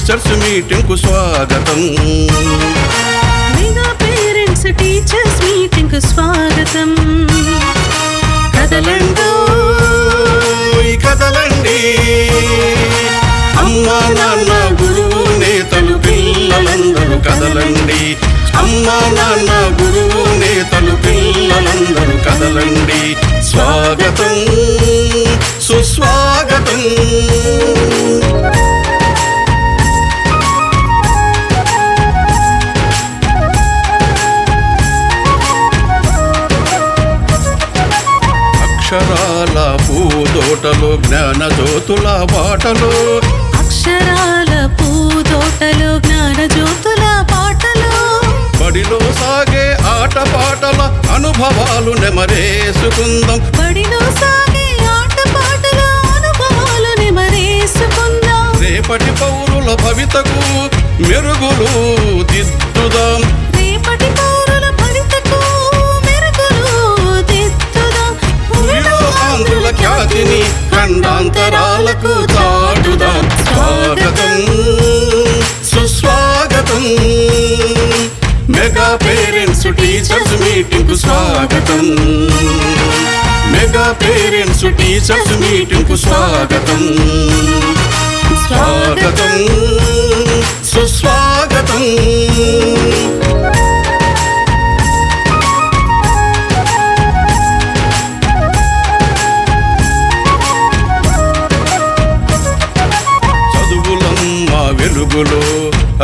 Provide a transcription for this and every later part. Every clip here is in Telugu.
టీచర్స్ మీటింగ్ కు స్వాగతం. మెగా పేరెంట్స్ టీచర్స్ మీటింగ్ కు స్వాగతం. కదలండి కదలండి, అమ్మా నాన్న గురువు నేతలు పిల్లలందరూ కదలండి. అమ్మా నాన్న గురువు నేతలు పిల్లలందరూ కదలండి. స్వాగతం సుస్వాగతం. అక్షరాల పూదోటలో జ్ఞాన జ్యోతుల బాటలో, అక్షరాల పూదోటలో జ్ఞాన జ్యోతుల పాటలో, బడిలో సాగే ఆట పాటల అనుభవాలు నెమరేసుకుందాం. బడిలో సాగే ఆట పాటల అనుభవాలు నెమరేసుకుందాం. రేపటి పౌరుల భవితకు మెరుగులు దిద్దుదాం. రేపటి పౌరుల భవితకు మెరుగులు దిద్దుదాం. భూమిలో ఆంధ్రుల ఖ్యాతిని ఖండాంతరాలకు చాటుదాం. స్వాగతం సుస్వాగతం. మెగా పేరెంట్స్ టీచర్స్ మీటింగ్ కు స్వాగతం. మెగా పేరెంట్స్ టీచర్స్ మీటింగ్ కు స్వాగతం. స్వాగతం సుస్వాగతం. చదువులమ్మ వెలుగులో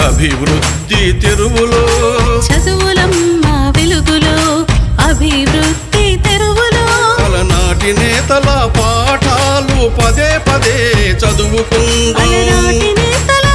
అభివృద్ధి తెరువులో, చదువులమ్మ వెలుగులో అభివృద్ధి తెరువులో, అలనాటి నేతల పాఠాలు పదే పదే చదువుకుందాం. అలనాటి నేతల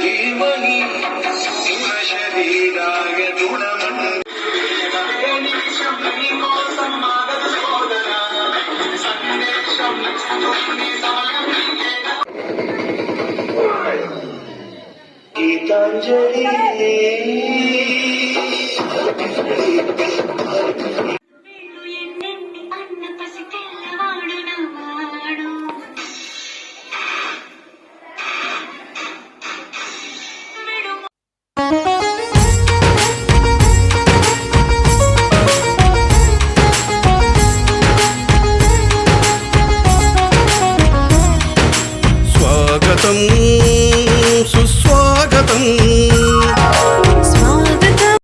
धीमहि शरीराय गीतांजलि